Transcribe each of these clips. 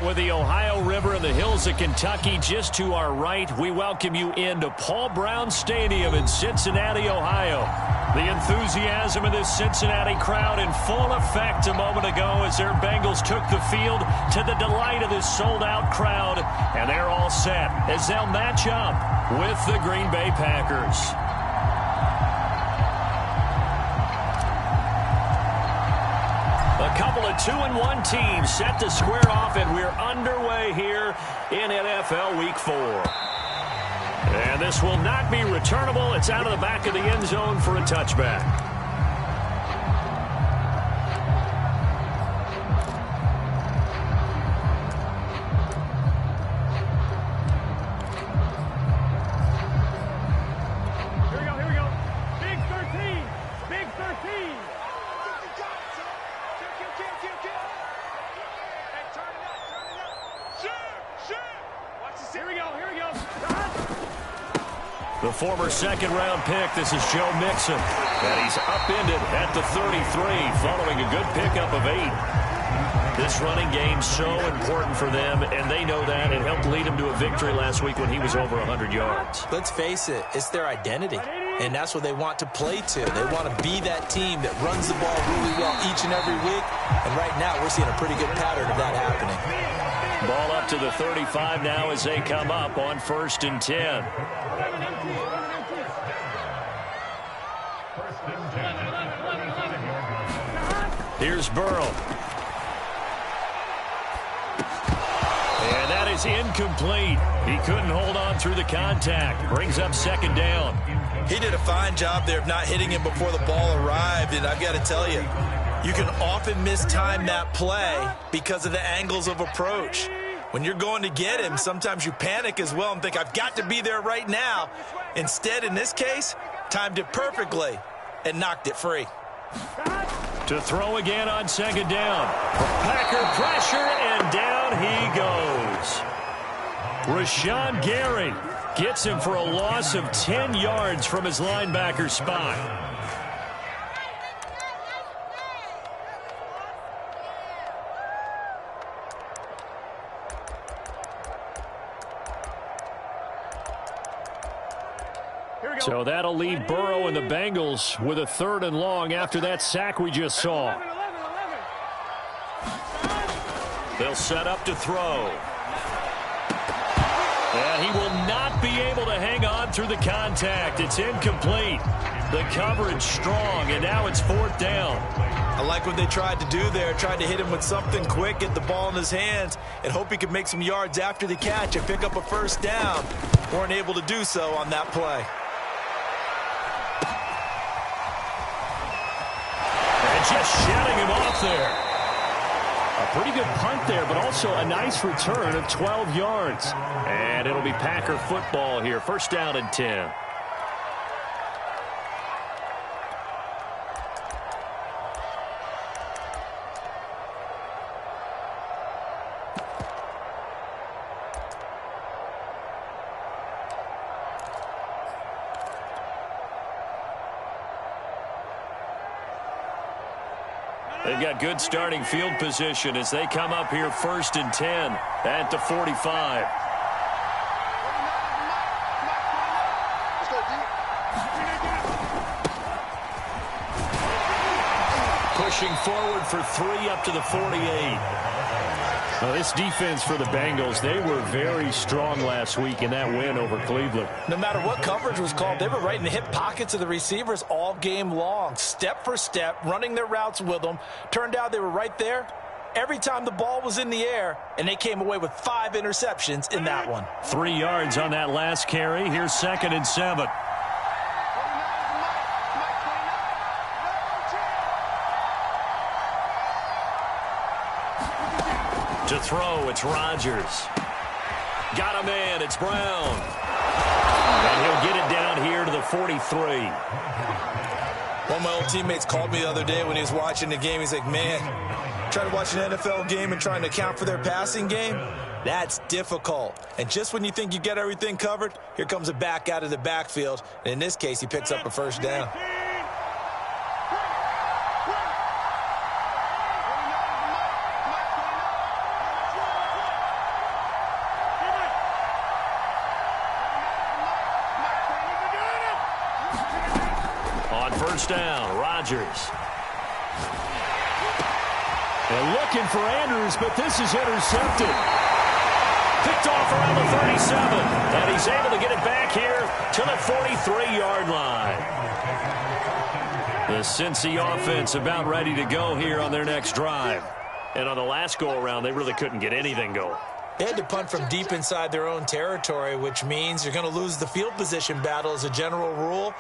With the Ohio River and the hills of Kentucky just to our right, we welcome you into Paul Brown Stadium in Cincinnati, Ohio. The enthusiasm of this Cincinnati crowd in full effect a moment ago as their Bengals took the field to the delight of this sold-out crowd. And they're all set as they'll match up with the Green Bay Packers. A couple of 2-1 teams set to square off, and we're underway here in NFL Week 4. And this will not be returnable. It's out of the back of the end zone for a touchback. The former second-round pick, this is Joe Mixon. And he's upended at the 33 following a good pickup of 8. This running game so important for them, and they know that. It helped lead him to a victory last week when he was over 100 yards. Let's face it, it's their identity, and that's what they want to play to. They want to be that team that runs the ball really well each and every week, and right now we're seeing a pretty good pattern of that happening. Ball up to the 35 now as they come up on 1st and 10. Here's Burrow. And that is incomplete. He couldn't hold on through the contact. Brings up 2nd down. He did a fine job there of not hitting him before the ball arrived, and I've got to tell you, you can often mistime that play because of the angles of approach. When you're going to get him, sometimes you panic as well and think, I've got to be there right now. Instead, in this case, timed it perfectly and knocked it free. To throw again on 2nd down. Packer pressure, and down he goes. Rashawn Gary gets him for a loss of 10 yards from his linebacker spot. So that'll leave Burrow and the Bengals with a 3rd and long after that sack we just saw. They'll set up to throw. And he will not be able to hang on through the contact. It's incomplete. The coverage strong, and now it's 4th down. I like what they tried to do there. Tried to hit him with something quick, get the ball in his hands, and hope he could make some yards after the catch and pick up a 1st down. Weren't able to do so on that play. Just shedding him off there. A pretty good punt there, but also a nice return of 12 yards. And it'll be Packer football here. 1st down and 10. They've got good starting field position as they come up here 1st and 10 at the 45. Pushing forward for 3 up to the 48. Now, this defense for the Bengals, they were very strong last week in that win over Cleveland. No matter what coverage was called, they were right in the hip pockets of the receivers all game long, step for step, running their routes with them. Turned out they were right there every time the ball was in the air, and they came away with 5 interceptions in that one. 3 yards on that last carry. Here's 2nd and 7. To throw, it's Rodgers. Got a man, it's Brown. And he'll get it down here to the 43. One of my old teammates called me the other day when he was watching the game. He's like, man, trying to watch an NFL game and trying to account for their passing game, that's difficult. And just when you think you get everything covered, here comes a back out of the backfield. And in this case, he picks up a 1st down. On first down, Rodgers. And looking for Andrews, but this is intercepted. Picked off around the 37. And he's able to get it back here to the 43-yard line. The Cincy offense about ready to go here on their next drive. And on the last go-around, they really couldn't get anything going. They had to punt from deep inside their own territory, which means you're going to lose the field position battle as a general rule.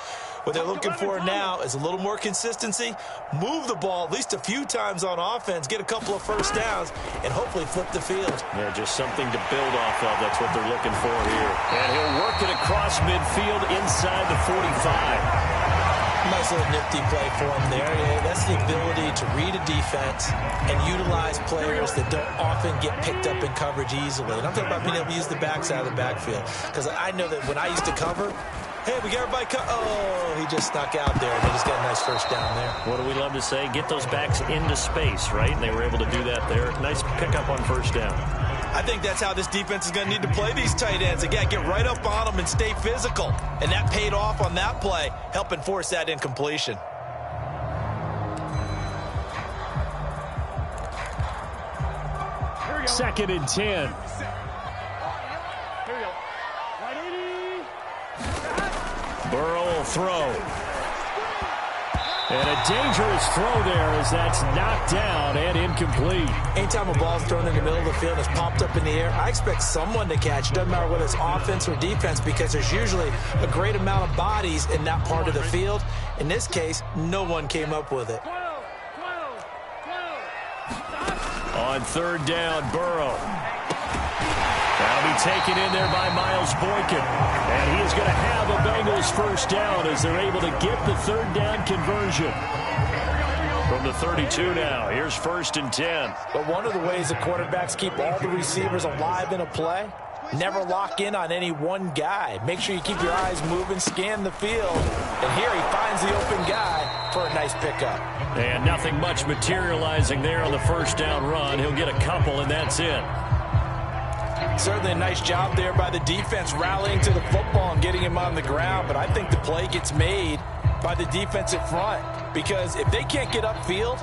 What they're looking for now is a little more consistency, move the ball at least a few times on offense, get a couple of first downs, and hopefully flip the field. Yeah, just something to build off of. That's what they're looking for here. And he'll work it across midfield inside the 45. Nice little nifty play for him there. Yeah, that's the ability to read a defense and utilize players that don't often get picked up in coverage easily. And I'm talking about being able to use the backside of the backfield. Because I know that when I used to cover, hey, we got everybody oh, he just snuck out there. And they just got a nice first down there. What do we love to say? Get those backs into space, right? And they were able to do that there. Nice pickup on first down. I think that's how this defense is going to need to play these tight ends. They got to get right up on them and stay physical. And that paid off on that play, helping force that incompletion. Second and 10. Burrow will throw. And a dangerous throw there as that's knocked down and incomplete. Anytime a ball's thrown in the middle of the field and it's popped up in the air, I expect someone to catch. It doesn't matter whether it's offense or defense because there's usually a great amount of bodies in that part of the field. In this case, no one came up with it. On third down, Burrow. That'll be taken in there by Miles Boykin. And he is going to have a Bengals first down as they're able to get the third down conversion. From the 32 now, here's first and 10. But one of the ways the quarterbacks keep all the receivers alive in a play, never lock in on any one guy. Make sure you keep your eyes moving, scan the field. And here he finds the open guy for a nice pickup. And nothing much materializing there on the first down run. He'll get a couple, and that's it. Certainly a nice job there by the defense rallying to the football and getting him on the ground. But I think the play gets made by the defensive front. Because if they can't get upfield,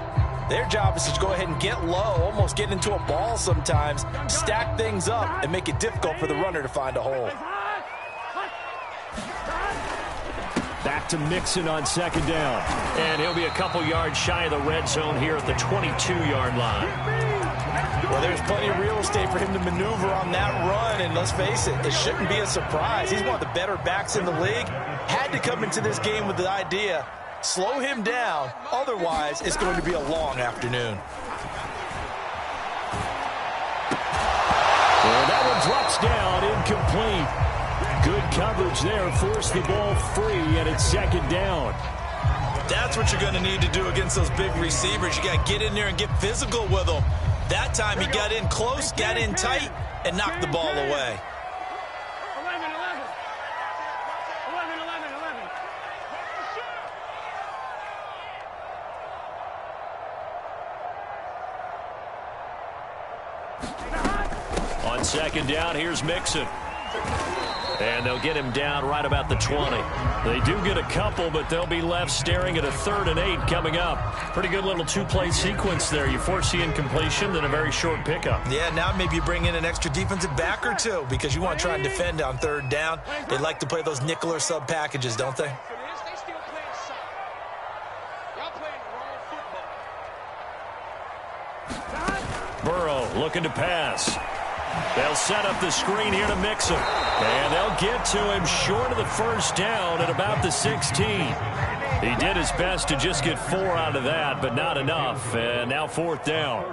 their job is to go ahead and get low, almost get into a ball sometimes, stack things up, and make it difficult for the runner to find a hole. Back to Mixon on second down. And he'll be a couple yards shy of the red zone here at the 22-yard line. Well, there's plenty of real estate for him to maneuver on that run, and let's face it, it shouldn't be a surprise. He's one of the better backs in the league. Had to come into this game with the idea, slow him down, otherwise it's going to be a long afternoon. Well, that one drops down, incomplete. Good coverage there, forced the ball free, and it's second down. That's what you're going to need to do against those big receivers. You got to get in there and get physical with them. That time he got in close, got in tight, and knocked the ball away. 11. On second down, here's Mixon. And they'll get him down right about the 20. They do get a couple, but they'll be left staring at a 3rd and 8 coming up. Pretty good little two-play sequence there. You force the incompletion, then a very short pickup. Yeah, now maybe you bring in an extra defensive back or two because you want to try and defend on 3rd down. They like to play those nickel or sub packages, don't they? Burrow looking to pass. They'll set up the screen here to Mixon. And they'll get to him short of the first down at about the 16. He did his best to just get 4 out of that, but not enough. And now 4th down.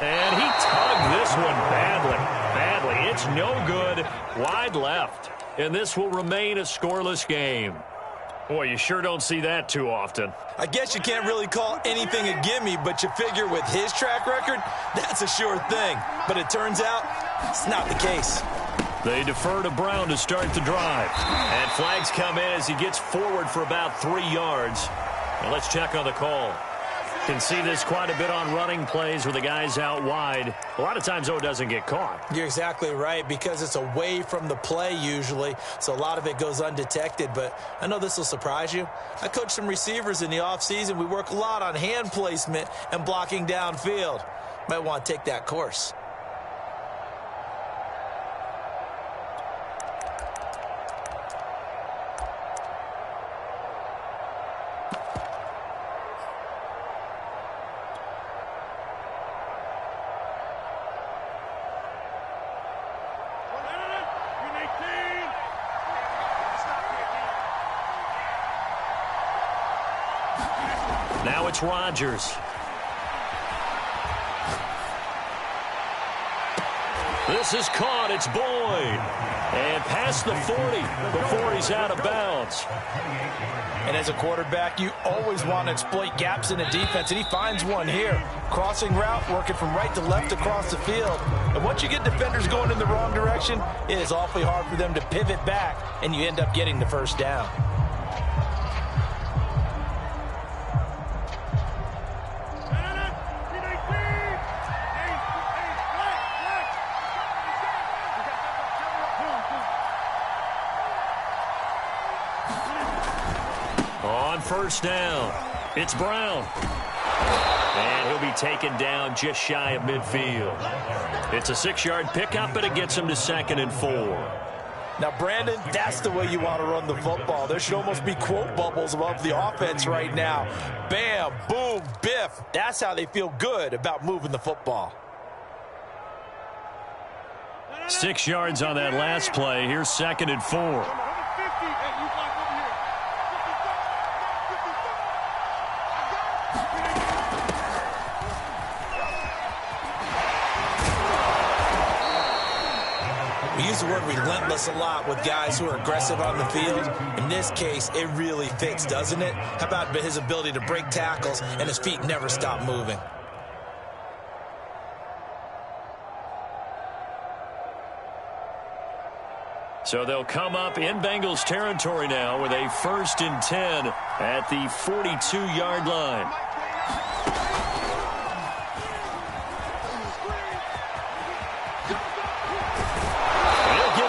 And he tugged this one badly. It's no good. Wide left. And this will remain a scoreless game. Boy, you sure don't see that too often. I guess you can't really call anything a gimme, but you figure with his track record, that's a sure thing. But it turns out it's not the case. They defer to Brown to start the drive. And flags come in as he gets forward for about 3 yards. Now let's check on the call. Can see this quite a bit on running plays where the guy's out wide. A lot of times, though, it doesn't get caught. You're exactly right, because it's away from the play usually, so a lot of it goes undetected. But I know this will surprise you. I coach some receivers in the offseason. We work a lot on hand placement and blocking downfield. Might want to take that course. Now it's Rodgers. This is caught. It's Boyd. And past the 40 before he's out of bounds. And as a quarterback, you always want to exploit gaps in a defense, and he finds one here. Crossing route, working from right to left across the field. And once you get defenders going in the wrong direction, it is awfully hard for them to pivot back, and you end up getting the first down. First down. It's Brown. And he'll be taken down just shy of midfield. It's a 6-yard pickup, but it gets him to 2nd and 4. Now, Brandon, that's the way you want to run the football. There should almost be quote bubbles above the offense right now. Bam, boom, biff. That's how they feel good about moving the football. 6 yards on that last play. Here's 2nd and 4. We use the word relentless a lot with guys who are aggressive on the field. In this case, it really fits, doesn't it? How about his ability to break tackles and his feet never stop moving? So they'll come up in Bengals territory now with a 1st and 10 at the 42-yard line.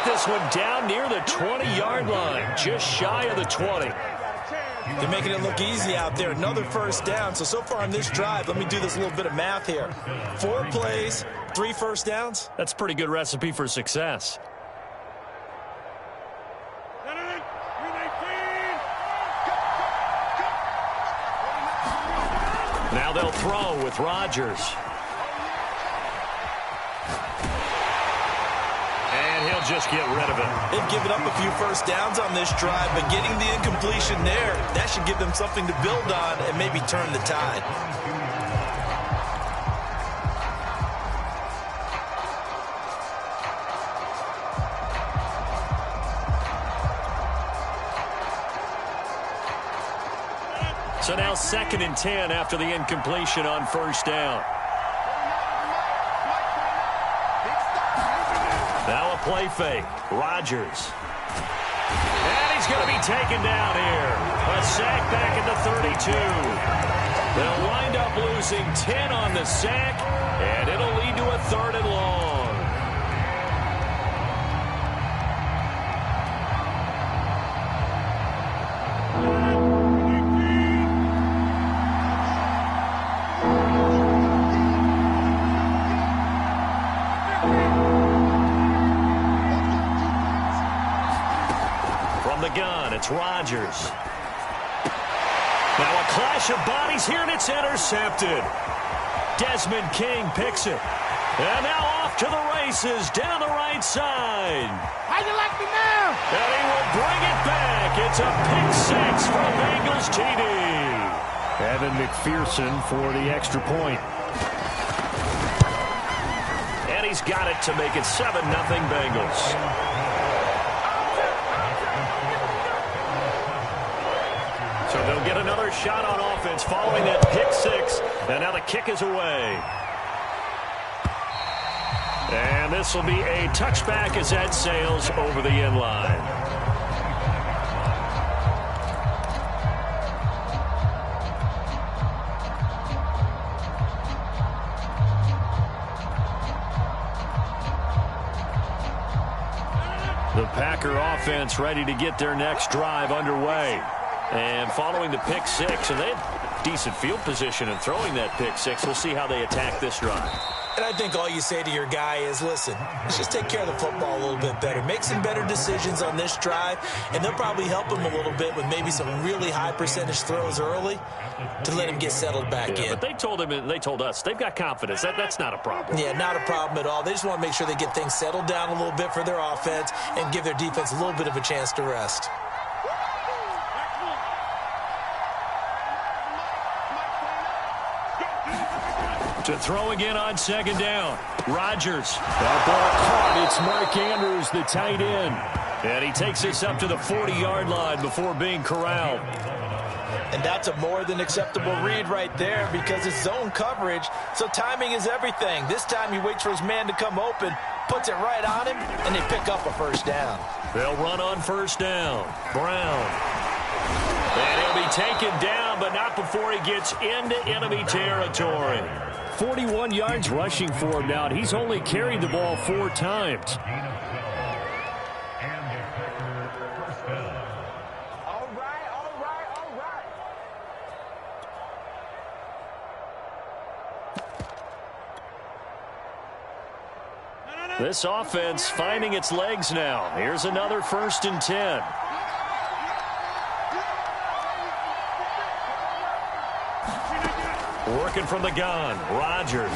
This one down near the 20-yard line, just shy of the 20. They're making it look easy out there. Another first down. So far on this drive, let me do this little bit of math here. 4 plays, 3 first downs. That's a pretty good recipe for success. Now they'll throw with Rodgers. He'll just get rid of it. They've given up a few first downs on this drive, but getting the incompletion there, that should give them something to build on and maybe turn the tide. So now 2nd and 10 after the incompletion on first down. Now a play fake. Rodgers. And he's going to be taken down here. A sack back at the 32. They'll wind up losing 10 on the sack, and it'll lead to a 3rd and long. It's Rodgers. Now a clash of bodies here, and it's intercepted. Desmond King picks it. And now off to the races down the right side. How you like me now? And he will bring it back. It's a pick 6 from Bengals TD. Evan McPherson for the extra point. And he's got it to make it 7-0 Bengals. So they'll get another shot on offense following that pick 6. And now the kick is away. And this will be a touchback as that sails over the end line. The Packer offense ready to get their next drive underway. And following the pick six, and they have decent field position in throwing that pick six. We'll see how they attack this drive. And I think all you say to your guy is, listen, let's just take care of the football a little bit better. Make some better decisions on this drive, and they'll probably help him a little bit with maybe some really high percentage throws early to let him get settled back in. But they told him and they told us they've got confidence. That's not a problem. Yeah, not a problem at all. They just want to make sure they get things settled down a little bit for their offense and give their defense a little bit of a chance to rest. To throw again on second down. Rodgers. That ball caught. It's Mark Andrews, the tight end. And he takes this up to the 40-yard line before being corralled. And that's a more than acceptable read right there because it's zone coverage, so timing is everything. This time he waits for his man to come open, puts it right on him, and they pick up a first down. They'll run on first down. Brown. And he'll be taken down, but not before he gets into enemy territory. 41 yards rushing for him now, and he's only carried the ball 4 times. This offense finding its legs now. Here's another 1st and 10. Working from the gun. Rodgers.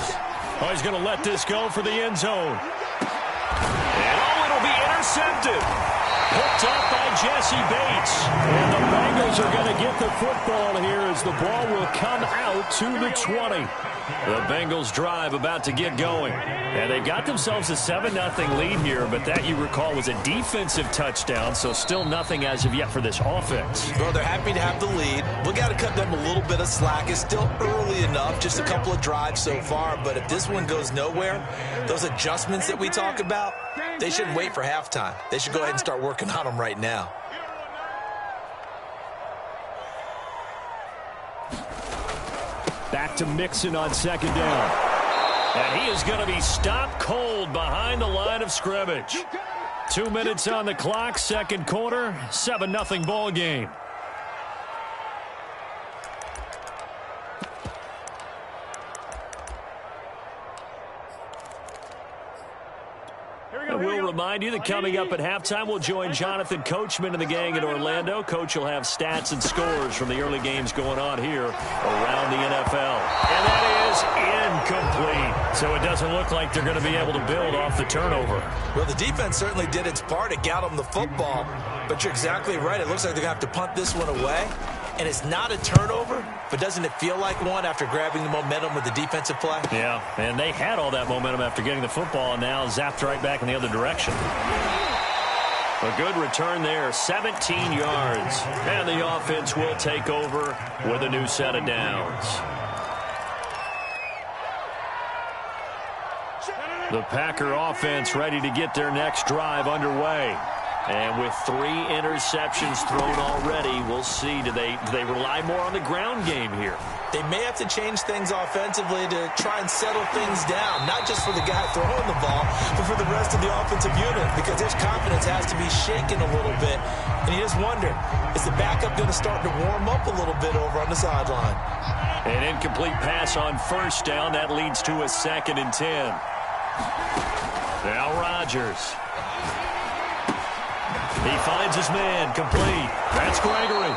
Oh, he's going to let this go for the end zone. And it'll be intercepted. Picked up by Jesse Bates. And the Bengals are going to get the football here as the ball will come out to the 20. The Bengals drive about to get going. And they've got themselves a 7-0 lead here, but that, you recall, was a defensive touchdown, so still nothing as of yet for this offense. Well, they're happy to have the lead. We got to cut them a little bit of slack. It's still early enough, just a couple of drives so far, but if this one goes nowhere, those adjustments that we talk about, they shouldn't wait for halftime. They should go ahead and start working on them right now. Back to Mixon on second down. And he is going to be stopped cold behind the line of scrimmage. 2 minutes on the clock, second quarter, 7-0 ball game. We'll remind you that coming up at halftime, we'll join Jonathan Coachman and the gang in Orlando. Coach will have stats and scores from the early games going on here around the NFL. And that is incomplete. So it doesn't look like they're going to be able to build off the turnover. Well, the defense certainly did its part. It got them the football. But you're exactly right. It looks like they're going to have to punt this one away. And it's not a turnover, but doesn't it feel like one after grabbing the momentum with the defensive play? Yeah, and they had all that momentum after getting the football, and now zapped right back in the other direction. A good return there, 17 yards. And the offense will take over with a new set of downs. The Packer offense ready to get their next drive underway. And with 3 interceptions thrown already, we'll see. Do they rely more on the ground game here? They may have to change things offensively to try and settle things down, not just for the guy throwing the ball, but for the rest of the offensive unit, because their confidence has to be shaken a little bit. And you just wonder, is the backup going to start to warm up a little bit over on the sideline? An incomplete pass on first down. That leads to a 2nd and 10. Now Rodgers. He finds his man, complete. That's Gregory.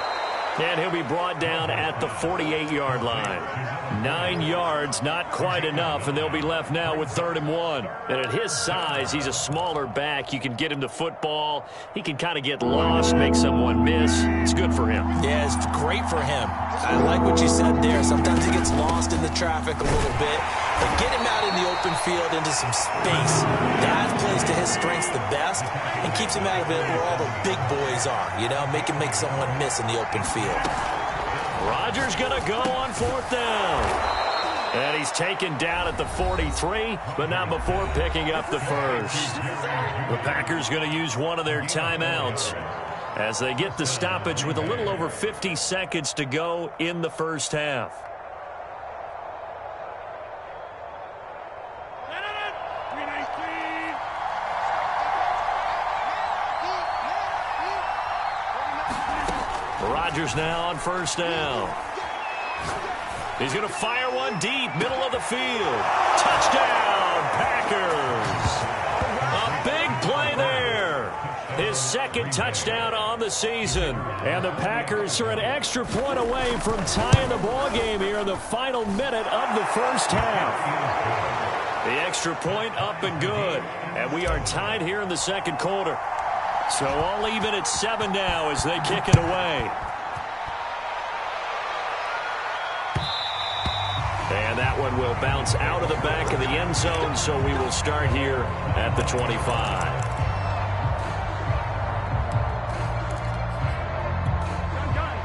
And he'll be brought down at the 48-yard line. 9 yards, not quite enough, and they'll be left now with 3rd and 1. And at his size, he's a smaller back. You can get him the football. He can kind of get lost, make someone miss. It's good for him. Yeah, it's great for him. I like what you said there. Sometimes he gets lost in the traffic a little bit. But get him out in the open field into some space. That plays to his strengths the best and keeps him out of it where all the big boys are. You know, make him make someone miss in the open field. Rodgers going to go on 4th down. And he's taken down at the 43, but not before picking up the first. The Packers going to use one of their timeouts as they get the stoppage with a little over 50 seconds to go in the first half. Rodgers now on first down. He's going to fire one deep, middle of the field. Touchdown, Packers. A big play there. His second touchdown on the season. And the Packers are an extra point away from tying the ball game here in the final minute of the first half. The extra point up and good. And we are tied here in the second quarter. So all even at 7 now as they kick it away. And that one will bounce out of the back of the end zone, so we will start here at the 25.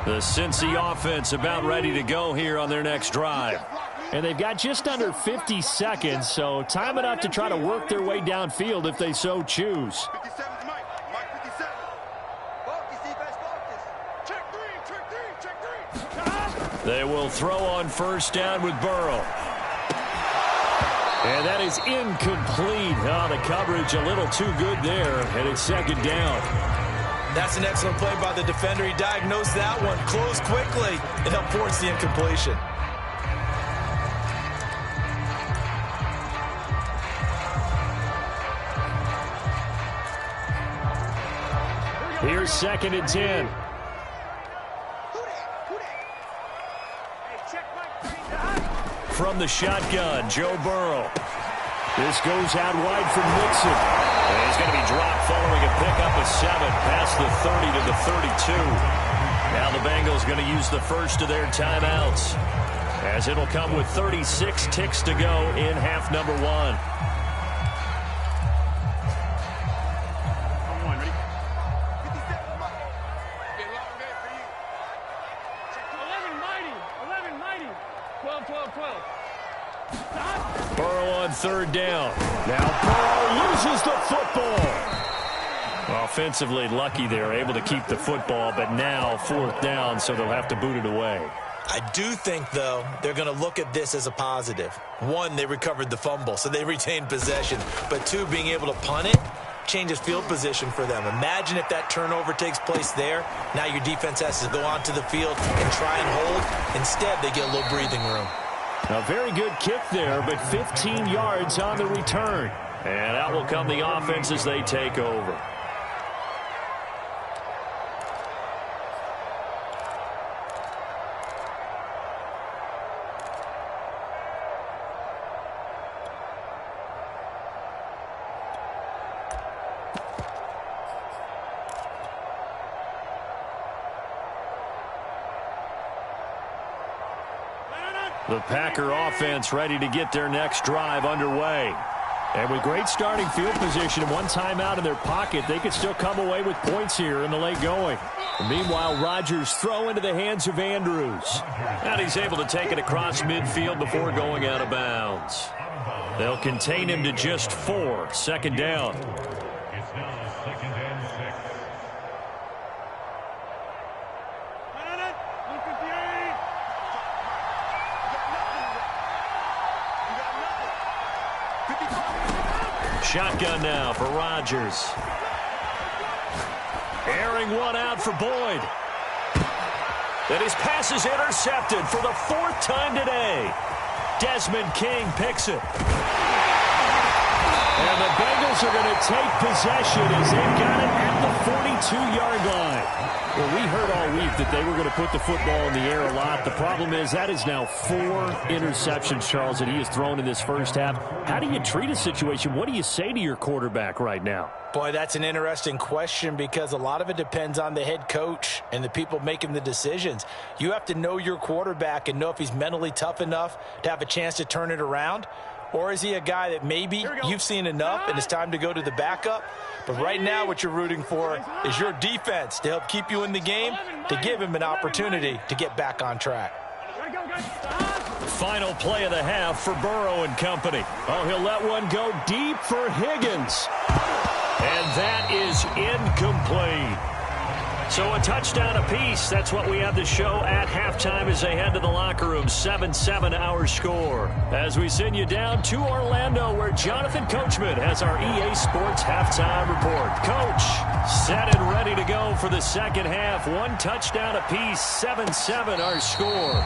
The Cincy offense about ready to go here on their next drive. And they've got just under 50 seconds, so time enough to try to work their way downfield if they so choose. They will throw on first down with Burrow. And that is incomplete. Oh, the coverage a little too good there, and it's second down. That's an excellent play by the defender. He diagnosed that one, closed quickly, and helped force the incompletion. Here's 2nd and 10. From the shotgun, Joe Burrow. This goes out wide for Mixon. And he's going to be dropped following a pickup of 7 past the 30 to the 32. Now the Bengals going to use the first of their timeouts, as it'll come with 36 ticks to go in half number 1. Burrow on third down. Now Burrow loses the football. Offensively lucky they're able to keep the football, but now 4th down, so they'll have to boot it away. I do think, though, they're going to look at this as a positive. 1, they recovered the fumble, so they retained possession. But 2, being able to punt it changes field position for them. Imagine if that turnover takes place there. Now your defense has to go onto the field and try and hold. Instead, they get a little breathing room. A very good kick there, but 15 yards on the return. And out will come the offense as they take over. The Packer offense ready to get their next drive underway. And with great starting field position and 1 timeout in their pocket, they could still come away with points here in the late going. And meanwhile, Rodgers throw into the hands of Andrews. And he's able to take it across midfield before going out of bounds. They'll contain him to just 4, 2nd down. It's now 2nd and 6. Shotgun now for Rodgers. Airing one out for Boyd. And his pass is intercepted for the 4th time today. Desmond King picks it. And the Bengals are going to take possession as they've got it at the 42-yard line. Well, we heard all week that they were going to put the football in the air a lot. The problem is that is now 4 interceptions, Charles, that he has thrown in this first half. How do you treat a situation? What do you say to your quarterback right now? Boy, that's an interesting question because a lot of it depends on the head coach and the people making the decisions. You have to know your quarterback and know if he's mentally tough enough to have a chance to turn it around. Or is he a guy that maybe you've seen enough and it's time to go to the backup? But right now what you're rooting for is your defense to help keep you in the game, to give him an opportunity to get back on track. Final play of the half for Burrow and company. Oh, he'll let one go deep for Higgins. And that is incomplete. So a touchdown apiece. That's what we have to show at halftime as they head to the locker room. 7-7 our score. As we send you down to Orlando, where Jonathan Coachman has our EA Sports halftime report. Coach, set and ready to go for the second half. One touchdown apiece. 7-7 our score.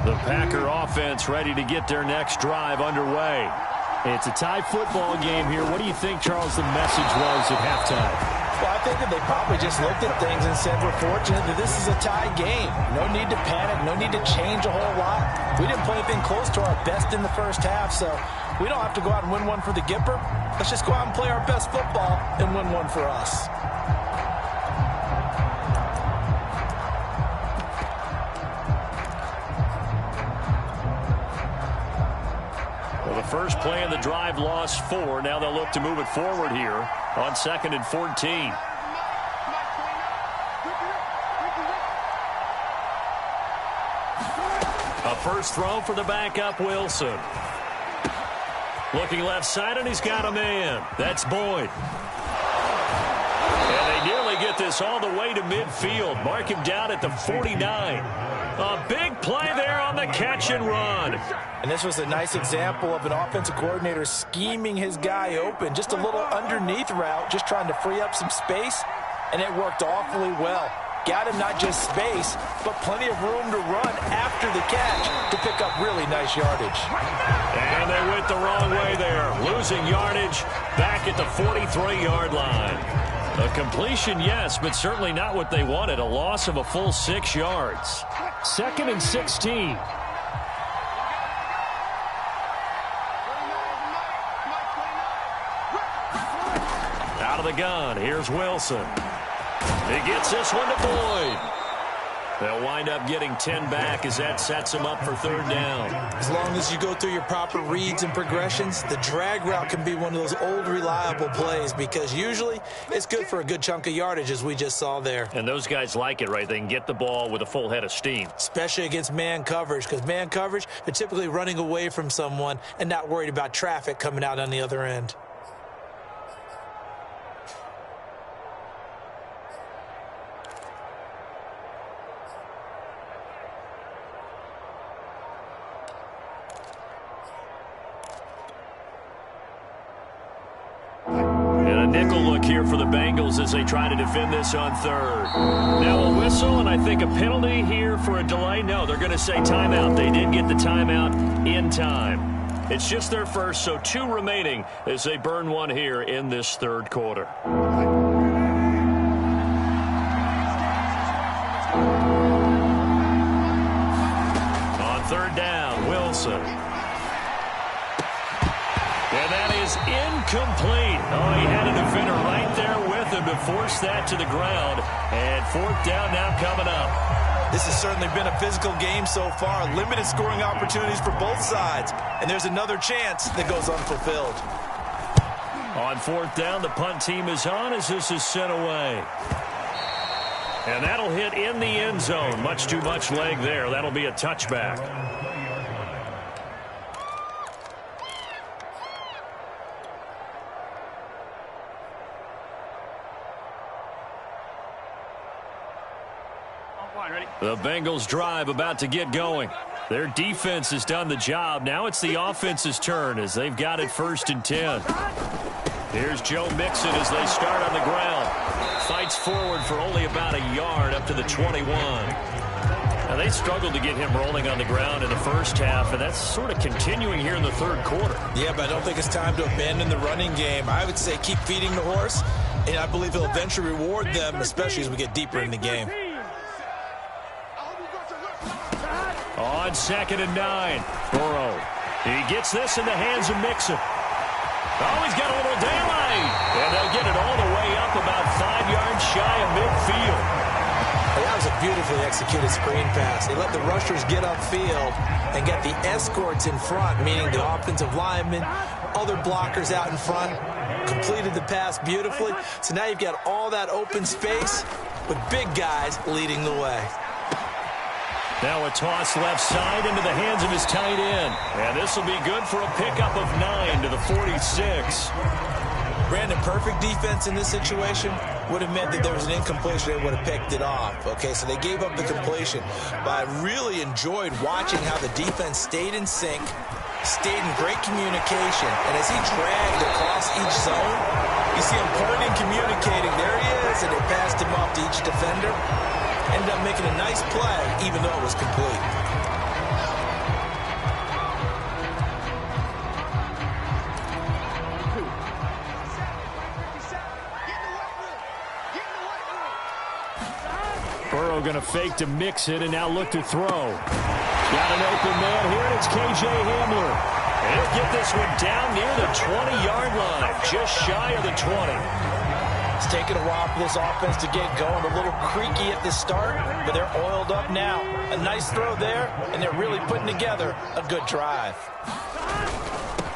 The Packer offense ready to get their next drive underway. It's a tie football game here. What do you think, Charles, the message was at halftime? Well, I think that they probably just looked at things and said, we're fortunate that this is a tie game. No need to panic. No need to change a whole lot. We didn't play anything close to our best in the first half, so we don't have to go out and win one for the Gipper. Let's just go out and play our best football and win one for us. First play of the drive lost 4. Now they'll look to move it forward here on 2nd and 14. A first throw for the backup, Wilson. Looking left side, and he's got a man. That's Boyd. And they nearly get this all the way to midfield. Mark him down at the 49. A big play there on the catch and run. And this was a nice example of an offensive coordinator scheming his guy open. Just a little underneath route, just trying to free up some space, and it worked awfully well. Got him not just space, but plenty of room to run after the catch to pick up really nice yardage. And they went the wrong way there, losing yardage back at the 43-yard line. A completion, yes, but certainly not what they wanted. A loss of a full 6 yards. 2nd and 16. Out of the gun, here's Wilson. He gets this one to Boyd. They'll wind up getting 10 back as that sets him up for 3rd down. As long as you go through your proper reads and progressions, the drag route can be one of those old reliable plays because usually it's good for a good chunk of yardage as we just saw there. And those guys like it, right? They can get the ball with a full head of steam. Especially against man coverage, because man coverage, they're typically running away from someone and not worried about traffic coming out on the other end. Nickel look here for the Bengals as they try to defend this on 3rd. Now a whistle, and I think a penalty here for a delay. No, they're going to say timeout. They did get the timeout in time. It's just their first, so 2 remaining as they burn one here in this 3rd quarter. On 3rd down, Wilson. And that is incomplete. Oh, he had a defender right there with him to force that to the ground. And 4th down now coming up. This has certainly been a physical game so far. Limited scoring opportunities for both sides. And there's another chance that goes unfulfilled. On 4th down, the punt team is on as this is sent away. And that'll hit in the end zone. Much too much leg there. That'll be a touchback. The Bengals drive about to get going. Their defense has done the job. Now it's the offense's turn as they've got it 1st and 10. Here's Joe Mixon as they start on the ground. Fights forward for only about a yard up to the 21. Now, they struggled to get him rolling on the ground in the first half, and that's sort of continuing here in the third quarter. Yeah, but I don't think it's time to abandon the running game. I would say keep feeding the horse, and I believe he'll eventually reward them, especially as we get deeper in the game. On 2nd and 9, Burrow. He gets this in the hands of Mixon. Oh, he's got a little daylight. And they'll get it all the way up about 5 yards shy of midfield. That was a beautifully executed screen pass. They let the rushers get upfield and get the escorts in front, meaning the offensive linemen, other blockers out in front, completed the pass beautifully. So now you've got all that open space with big guys leading the way. Now a toss left side into the hands of his tight end. And this will be good for a pickup of 9 to the 46. Brandon, perfect defense in this situation would have meant that there was an incompletion. They would have picked it off. Okay, so they gave up the completion. But I really enjoyed watching how the defense stayed in sync, stayed in great communication. And as he dragged across each zone, you see him pointing, communicating. There he is, and they passed him off to each defender. Ended up making a nice play, even though it was complete. Burrow going to fake to Mixon and now look to throw. Got an open man here, and it's K.J. Hamler. And he'll get this one down near the 20-yard line, just shy of the 20. It's taken a while for this offense to get going. A little creaky at the start, but they're oiled up now. A nice throw there, and they're really putting together a good drive.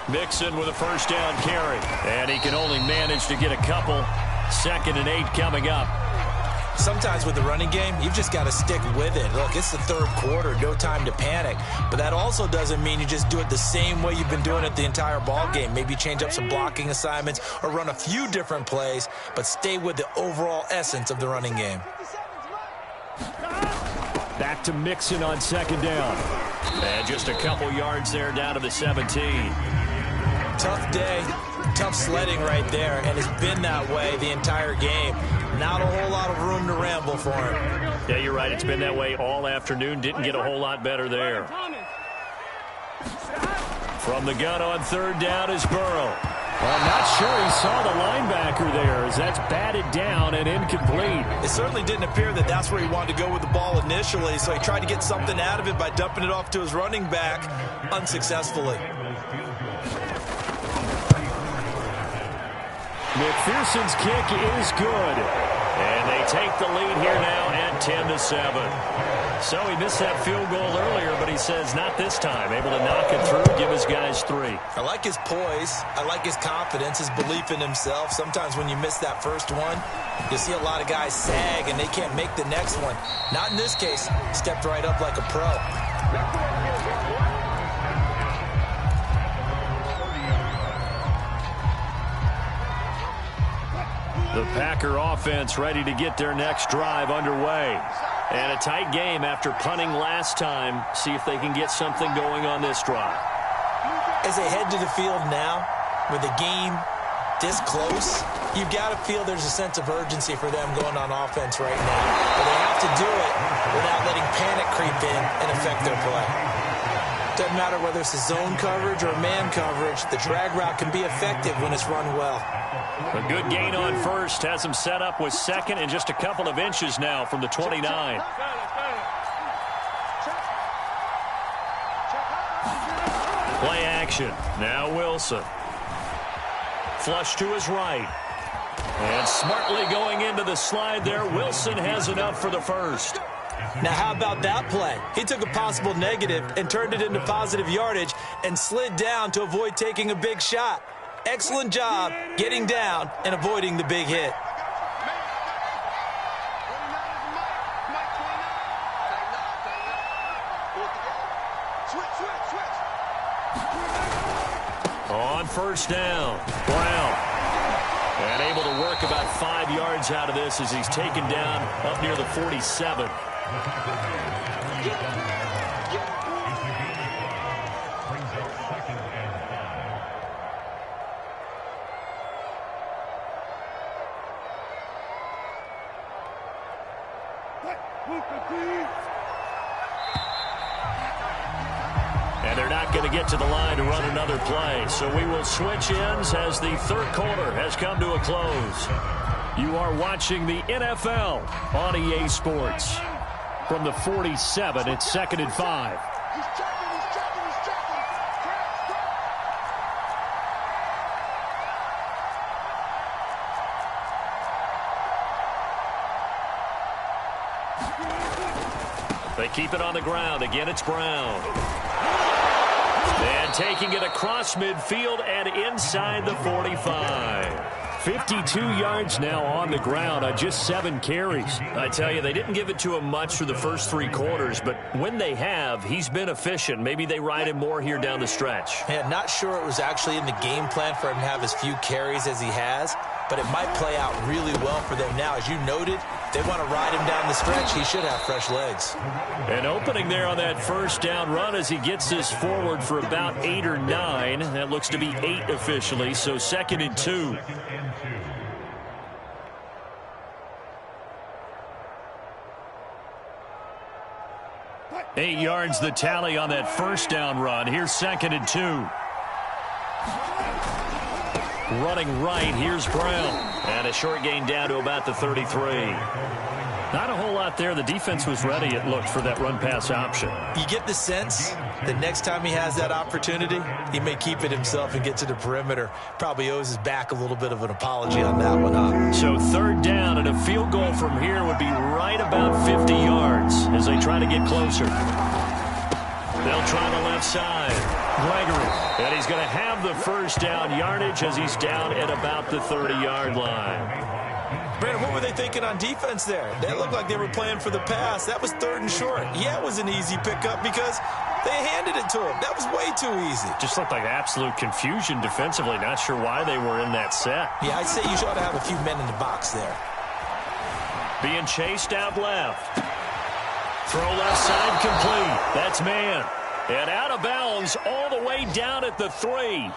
Mixon with a first down carry. And he can only manage to get a couple. 2nd and 8 coming up. Sometimes with the running game, you've just got to stick with it. Look, it's the third quarter, no time to panic. But that also doesn't mean you just do it the same way you've been doing it the entire ball game. Maybe change up some blocking assignments or run a few different plays, but stay with the overall essence of the running game. Back to Mixon on 2nd down. And just a couple yards there down to the 17. Tough day, tough sledding right there, and it's been that way the entire game. Not a whole lot of room to ramble for him. Yeah, you're right. It's been that way all afternoon. Didn't get a whole lot better there. From the gun on 3rd down is Burrow. Well, I'm not sure he saw the linebacker there as that's batted down and incomplete. It certainly didn't appear that that's where he wanted to go with the ball initially, so he tried to get something out of it by dumping it off to his running back unsuccessfully. McPherson's kick is good. And they take the lead here now at 10-7. So he missed that field goal earlier, but he says not this time. Able to knock it through, give his guys 3. I like his poise. I like his confidence, his belief in himself. Sometimes when you miss that first one, you see a lot of guys sag and they can't make the next one. Not in this case. Stepped right up like a pro. The Packer offense ready to get their next drive underway. And a tight game after punting last time. See if they can get something going on this drive. As they head to the field now, with the game this close, you've got to feel there's a sense of urgency for them going on offense right now. But they have to do it without letting panic creep in and affect their play. Doesn't matter whether it's a zone coverage or man coverage, the drag route can be effective when it's run well. A good gain on first has him set up with 2nd and just a couple of inches now from the 29. Play action. Now Wilson. Flush to his right. And smartly going into the slide there, Wilson has enough for the first. Now, how about that play? He took a possible negative and turned it into positive yardage and slid down to avoid taking a big shot. Excellent job getting down and avoiding the big hit. On first down, Brown. And able to work about 5 yards out of this as he's taken down up near the 47. And they're not going to get to the line to run another play. So we will switch ends as the third quarter has come to a close. You are watching the NFL on EA Sports. From the 47, it's 2nd and 5. They keep it on the ground. Again, it's Brown. And taking it across midfield and inside the 45. 52 yards now on the ground on just 7 carries. I tell you, they didn't give it to him much through the first 3 quarters, but when they have, he's been efficient. Maybe they ride him more here down the stretch. Yeah, not sure it was actually in the game plan for him to have as few carries as he has, but it might play out really well for them now. As you noted, they want to ride him down the stretch. He should have fresh legs. An opening there on that first down run as he gets this forward for about 8 or 9. That looks to be 8 officially, so 2nd and 2. 8 yards the tally on that first down run. Here's 2nd and 2. Running right, here's Brown. And a short gain down to about the 33. Not a whole lot there. The defense was ready, it looked, for that run-pass option. You get the sense that next time he has that opportunity, he may keep it himself and get to the perimeter. Probably owes his back a little bit of an apology on that one, huh? So 3rd down, and a field goal from here would be right about 50 yards as they try to get closer. They'll try the left side. Gregory. And he's going to have the first down yardage as he's down at about the 30-yard line. Brandon, what were they thinking on defense there? That looked like they were playing for the pass. That was 3rd and short. Yeah, it was an easy pickup because they handed it to him. That was way too easy. Just looked like absolute confusion defensively. Not sure why they were in that set. Yeah, I'd say you ought to have a few men in the box there. Being chased out left. Throw left side complete. That's man. And out of bounds all the way down at the 3.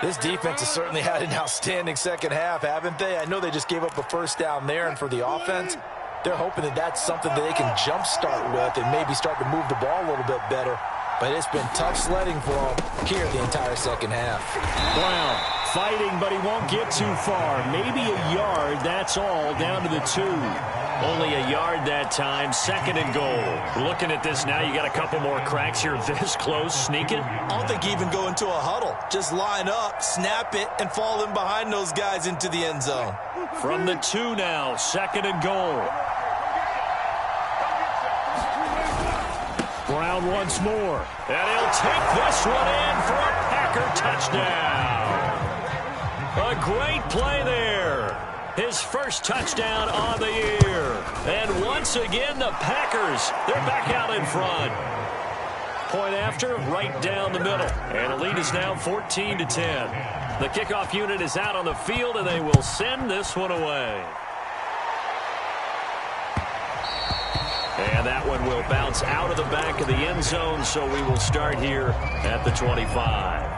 This defense has certainly had an outstanding second half, haven't they? I know they just gave up a first down there, and for the offense, they're hoping that that's something that they can jumpstart with and maybe start to move the ball a little bit better. But it's been tough sledding for them here the entire second half. Brown fighting, but he won't get too far. Maybe a yard, that's all, down to the 2. Only a yard that time, 2nd and goal. Looking at this now, you got a couple more cracks here this close, sneak it. I don't think even go into a huddle. Just line up, snap it, and fall in behind those guys into the end zone. From the 2 now, 2nd and goal. Brown once more. And he'll take this one in for a Packer touchdown. A great play there. His first touchdown on the year. And once again, the Packers, they're back out in front. Point after, right down the middle. And the lead is now 14-10. The kickoff unit is out on the field, and they will send this one away. And that one will bounce out of the back of the end zone, so we will start here at the 25.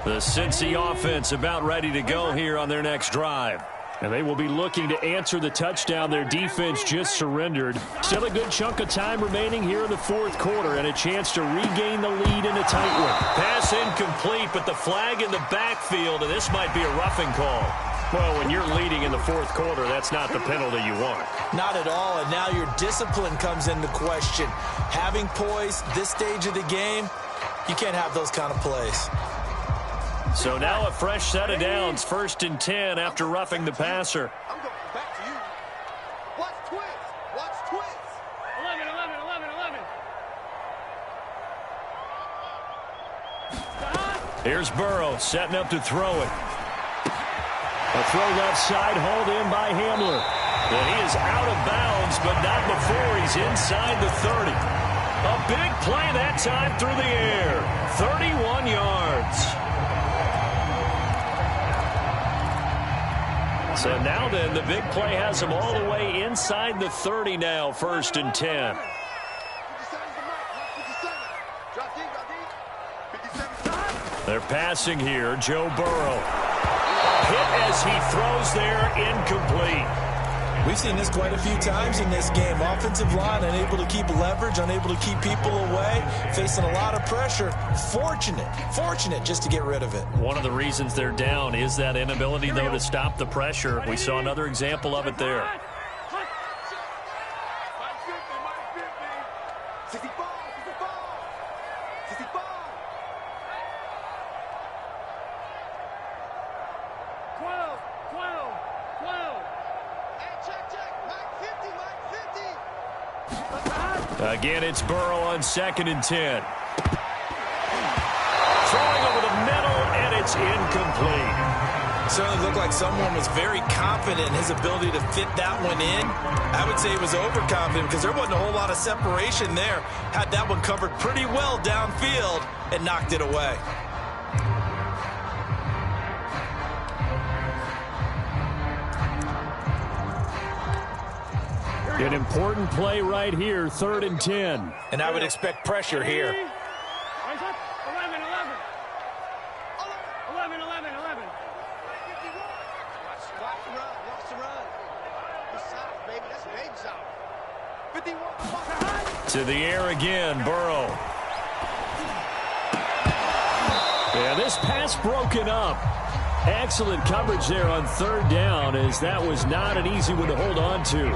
The Cincy offense about ready to go here on their next drive. And they will be looking to answer the touchdown their defense just surrendered. Still a good chunk of time remaining here in the 4th quarter and a chance to regain the lead in a tight one. Pass incomplete, but the flag in the backfield, and this might be a roughing call. Well, when you're leading in the 4th quarter, that's not the penalty you want. Not at all, and now your discipline comes into question. Having poise this stage of the game, you can't have those kind of plays. So now a fresh set of downs, 1st and 10 after roughing the passer. I'm going back to you. Watch twist. Watch twist. 11, 11, 11, 11. Here's Burrow setting up to throw it. A throw left side, hauled in by Hamler. And he is out of bounds, but not before he's inside the 30. A big play that time through the air. 31 yards. So now then, the big play has them all the way inside the 30 now, 1st and 10. 57 is the mark. 57. Drop deep. 57. They're passing here. Joe Burrow. Hit as he throws there, incomplete. We've seen this quite a few times in this game. Offensive line unable to keep leverage, unable to keep people away, facing a lot of pressure. Fortunate just to get rid of it. One of the reasons they're down is that inability, though, to stop the pressure. We saw another example of it there. 65. 65. 12. Hey, check. Mike 50. Again, it's Burrow on 2nd and 10. Throwing over the middle, and it's incomplete. Certainly looked like someone was very confident in his ability to fit that one in. I would say he was overconfident because there wasn't a whole lot of separation there. Had that one covered pretty well downfield and knocked it away. An important play right here, 3rd and 10. And I would expect pressure here. 11. Watch the run. Good side, baby. That's a baby side. 51. To the air again, Burrow. Yeah, this pass broken up. Excellent coverage there on 3rd down, as that was not an easy one to hold on to.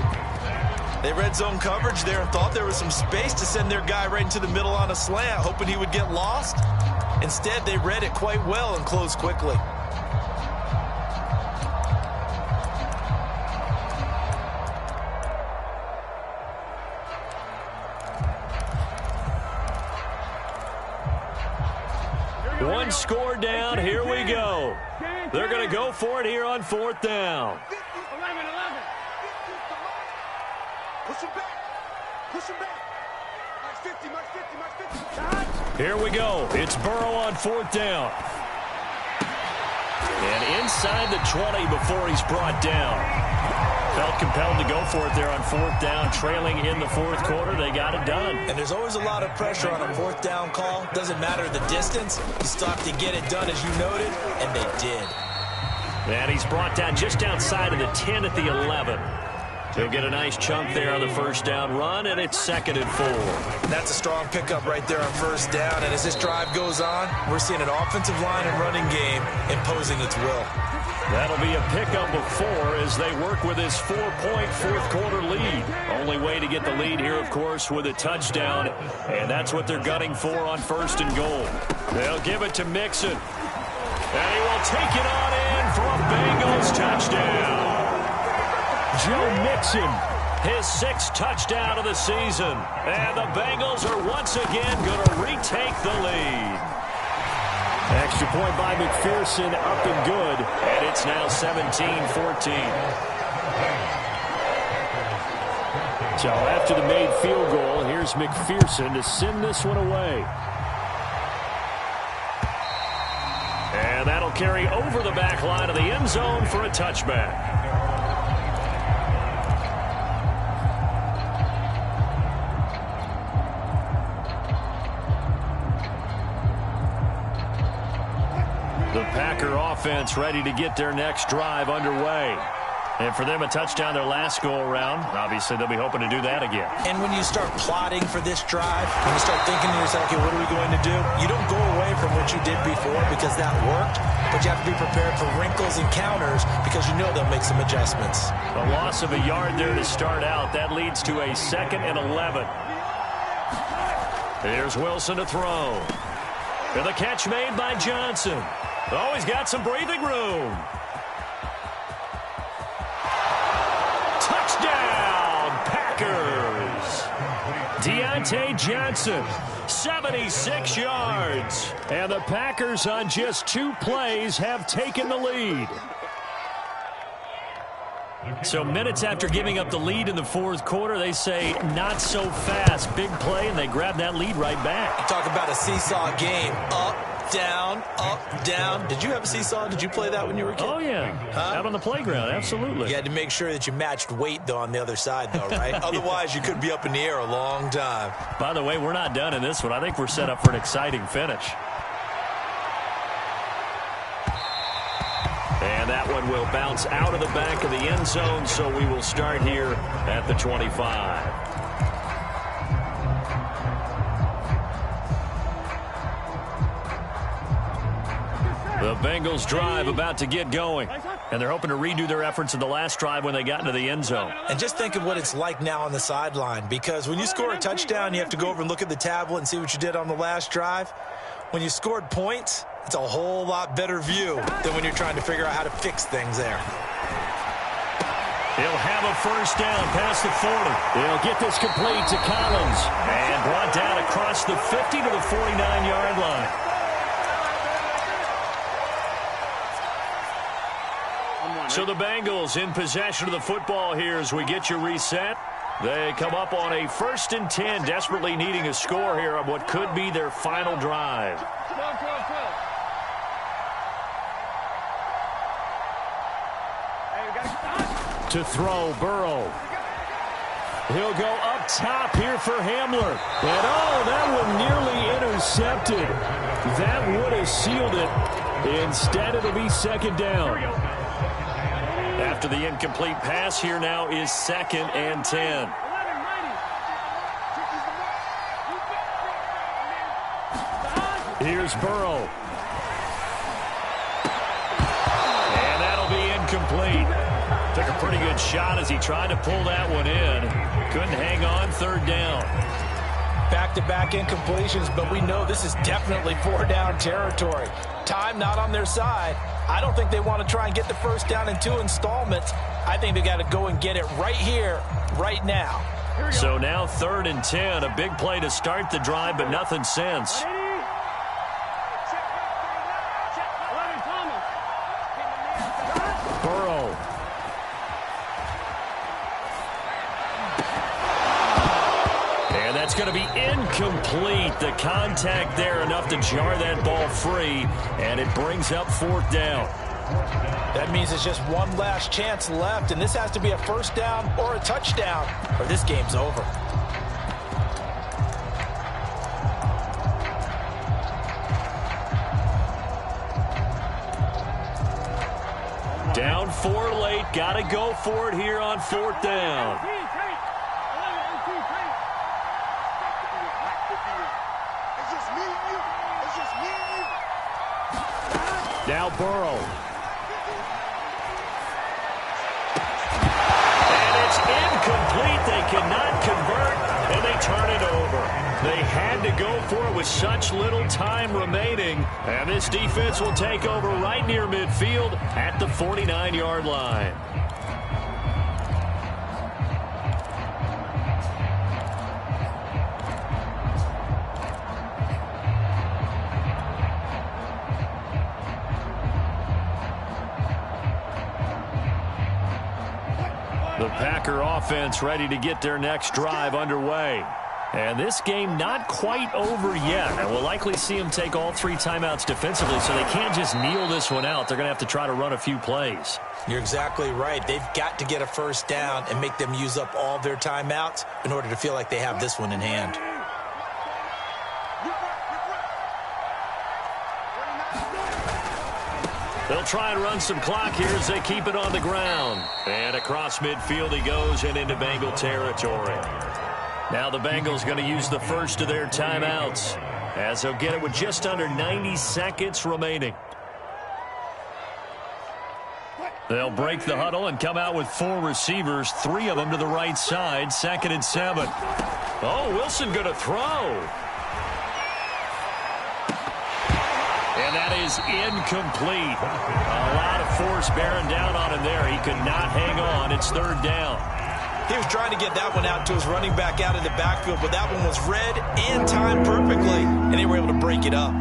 They red zone coverage there and thought there was some space to send their guy right into the middle on a slant, hoping he would get lost. Instead, they read it quite well and closed quickly. One score down. Here we go. They're going to go for it here on 4th down. 11. Push him back. Mark 50. Here we go. It's Burrow on 4th down. And inside the 20 before he's brought down. Felt compelled to go for it there on 4th down, trailing in the 4th quarter. They got it done. And there's always a lot of pressure on a 4th down call. Doesn't matter the distance. You still have to get it done, as you noted, and they did. And he's brought down just outside of the 10 at the 11. He'll get a nice chunk there on the 1st down run, and it's 2nd and 4. That's a strong pickup right there on 1st down. And as this drive goes on, we're seeing an offensive line and running game imposing its will. That'll be a pickup of 4 as they work with his 4-point 4th quarter lead. Only way to get the lead here, of course, with a touchdown. And that's what they're gunning for on 1st and goal. They'll give it to Mixon. And he will take it on in for a Bengals touchdown. Joe Mixon, his 6th touchdown of the season. And the Bengals are once again going to retake the lead. Extra point by McPherson, up and good. And it's now 17-14. So after the made field goal, here's McPherson to send this one away. And that'll carry over the back line of the end zone for a touchback. The Packer offense ready to get their next drive underway. And for them, a touchdown their last go-around. Obviously, they'll be hoping to do that again. And when you start plotting for this drive, when you start thinking to yourself, okay, what are we going to do? You don't go away from what you did before because that worked, but you have to be prepared for wrinkles and counters because you know they'll make some adjustments. A loss of a yard there to start out. That leads to a 2nd and 11. Here's Wilson to throw. And the catch made by Johnson. Oh, he's got some breathing room. Touchdown, Packers. Deontay Johnson, 76 yards. And the Packers on just 2 plays have taken the lead. So minutes after giving up the lead in the 4th quarter, they say not so fast. Big play, and they grab that lead right back. Talk about a seesaw game. Up, down, up, down. Did you have a seesaw? Did you play that when you were a kid? Oh, yeah. Out on the playground, absolutely. You had to make sure that you matched weight, though, on the other side, though, right? Otherwise, you could be up in the air a long time. By the way, we're not done in this one. I think we're set up for an exciting finish. And that one will bounce out of the back of the end zone, so we will start here at the 25. The Bengals drive about to get going, and they're hoping to redo their efforts in the last drive when they got into the end zone. And just think of what it's like now on the sideline, because when you score a touchdown, you have to go over and look at the tablet and see what you did on the last drive. When you scored points, it's a whole lot better view than when you're trying to figure out how to fix things there. He'll have a first down past the 40. They'll get this complete to Collins and brought down across the 50 to the 49-yard line. So the Bengals in possession of the football here as we get you reset. They come up on a 1st and 10, desperately needing a score here on what could be their final drive. 12. Hey, we got to To throw, Burrow. He'll go up top here for Hamler. And, oh, that one nearly intercepted. That would have sealed it. Instead, it'll be 2nd down. After the incomplete pass, here now is 2nd and 10. Here's Burrow. And that'll be incomplete. Took a pretty good shot as he tried to pull that one in. Couldn't hang on, 3rd down. Back-to-back incompletions, but we know this is definitely 4-down territory. Time not on their side. I don't think they want to try and get the first down in 2 installments. I think they got to go and get it right here, right now. So now 3rd and 10, a big play to start the drive, but nothing since. Burrow. And that's going to be incomplete. The contact there enough to jar that ball free, and it brings up 4th down. That means it's just one last chance left, and this has to be a first down or a touchdown, or this game's over. Down 4 late. Got to go for it here on 4th down. Now Burrow. And it's incomplete. They cannot convert, and they turn it over. They had to go for it with such little time remaining. And this defense will take over right near midfield at the 49-yard line. The Packer offense ready to get their next drive underway. And this game not quite over yet. And we'll likely see them take all 3 timeouts defensively, so they can't just kneel this one out. They're going to have to try to run a few plays. You're exactly right. They've got to get a first down and make them use up all their timeouts in order to feel like they have this one in hand. They'll try and run some clock here as they keep it on the ground. And across midfield he goes and into Bengal territory. Now the Bengals going to use the first of their timeouts as they'll get it with just under 90 seconds remaining. They'll break the huddle and come out with 4 receivers, 3 of them to the right side, 2nd and 7. Oh, Wilson going to throw. And that is incomplete. A lot of force bearing down on him there. He could not hang on. It's 3rd down. He was trying to get that one out to his running back out in the backfield, but that one was read and timed perfectly, and they were able to break it up.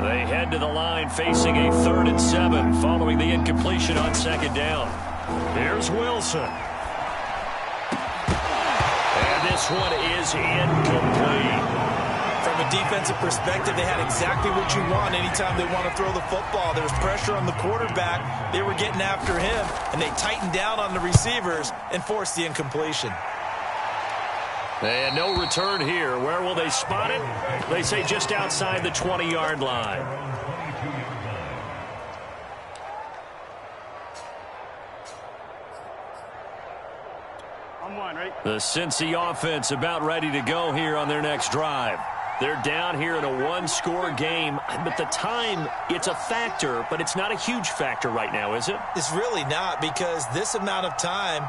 They head to the line facing a 3rd and 7 following the incompletion on 2nd down. Here's Wilson. And this one is incomplete. From a defensive perspective, they had exactly what you want anytime they want to throw the football. There was pressure on the quarterback. They were getting after him, and they tightened down on the receivers and forced the incompletion. And no return here. Where will they spot it? They say just outside the 20-yard line. The Cincy offense about ready to go here on their next drive. They're down here in a one-score game, but the time, it's a factor, but it's not a huge factor right now, is it? It's really not, because this amount of time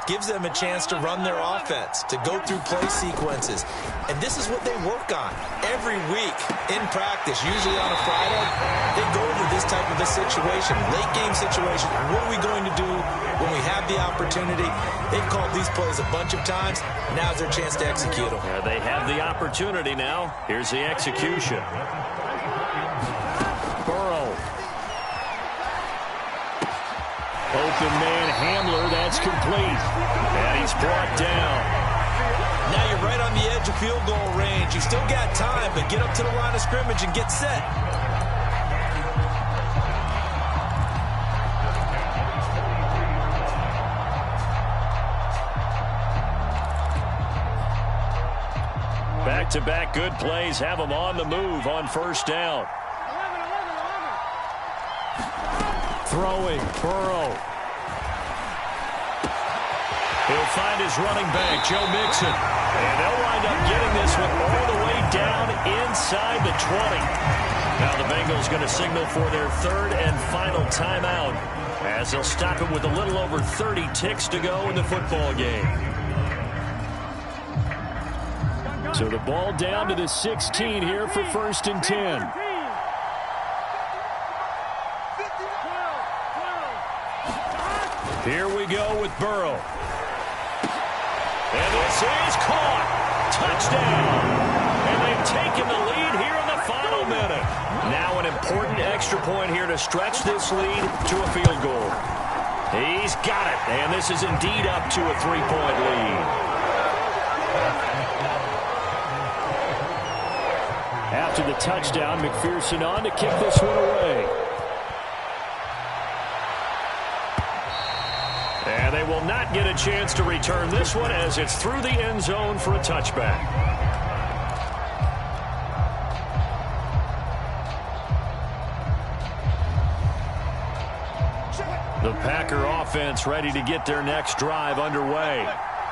gives them a chance to run their offense, to go through play sequences. And this is what they work on every week in practice. Usually on a Friday, they go over this type of a situation, late game situation. What are we going to do when we have the opportunity? They've called these plays a bunch of times. Now's their chance to execute them. Yeah, they have the opportunity now. Here's the execution. Burrow. Open man Hamler, that's complete. And he's brought down. Now you're right on the edge of field goal range. You still got time, but get up to the line of scrimmage and get set. Back-to-back good plays have them on the move on first down. Throwing, Burrow. He'll find his running back, Joe Mixon. And they'll wind up getting this one all the way down inside the 20. Now the Bengals going to signal for their third and final timeout, as they'll stop it with a little over 30 ticks to go in the football game. So the ball down to the 16 here for 1st and 10. Here we go with Burrow. And this is caught. Touchdown. And they've taken the lead here in the final minute. Now an important extra point here to stretch this lead to a field goal. He's got it. And this is indeed up to a 3-point lead. After the touchdown, McPherson on to kick this one away. And they will not get a chance to return this one, as it's through the end zone for a touchback. The Packer offense ready to get their next drive underway.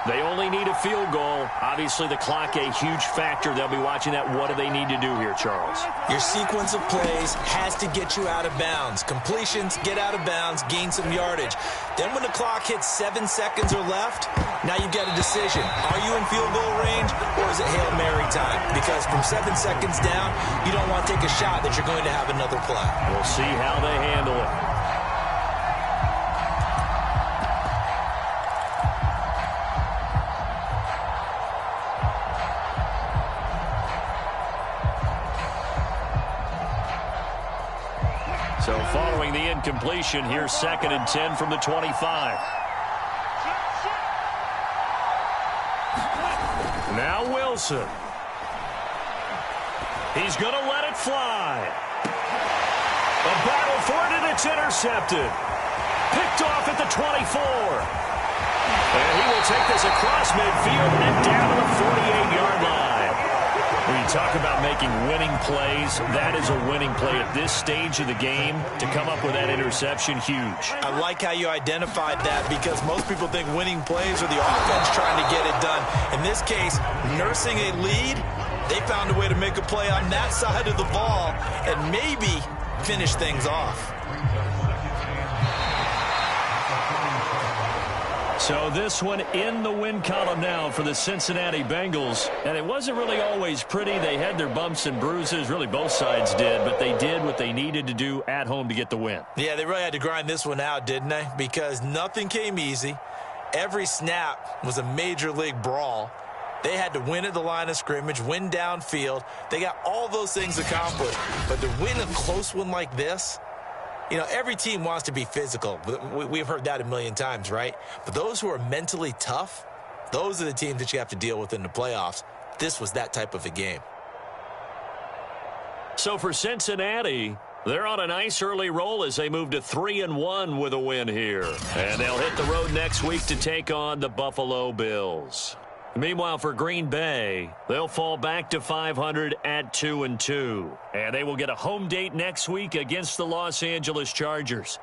They only need a field goal. Obviously, the clock a huge factor. They'll be watching that. What do they need to do here, Charles? Your sequence of plays has to get you out of bounds. Completions, get out of bounds, gain some yardage. Then when the clock hits 7 seconds or left, now you've got a decision. Are you in field goal range, or is it Hail Mary time? Because from 7 seconds down, you don't want to take a shot that you're going to have another play. We'll see how they handle it. So following the incompletion, here's 2nd and 10 from the 25. Now Wilson. He's going to let it fly. A battle for it, and it's intercepted. Picked off at the 24. And he will take this across midfield and down to the 48-yard line. When you talk about making winning plays, that is a winning play at this stage of the game. To come up with that interception, huge. I like how you identified that, because most people think winning plays are the offense trying to get it done. In this case, nursing a lead, they found a way to make a play on that side of the ball and maybe finish things off. So this one in the win column now for the Cincinnati Bengals. And it wasn't really always pretty. They had their bumps and bruises. Really, both sides did. But they did what they needed to do at home to get the win. Yeah, they really had to grind this one out, didn't they? Because nothing came easy. Every snap was a major league brawl. They had to win at the line of scrimmage, win downfield. They got all those things accomplished. But to win a close one like this, you know, every team wants to be physical. We've heard that a million times, right? But those who are mentally tough, those are the teams that you have to deal with in the playoffs. This was that type of a game. So for Cincinnati, they're on a nice early roll as they move to 3-1 with a win here. And they'll hit the road next week to take on the Buffalo Bills. Meanwhile, for Green Bay, they'll fall back to 500 at 2-2. And they will get a home date next week against the Los Angeles Chargers.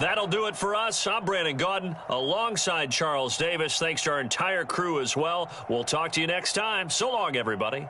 That'll do it for us. I'm Brandon Gaudin alongside Charles Davis. Thanks to our entire crew as well. We'll talk to you next time. So long, everybody.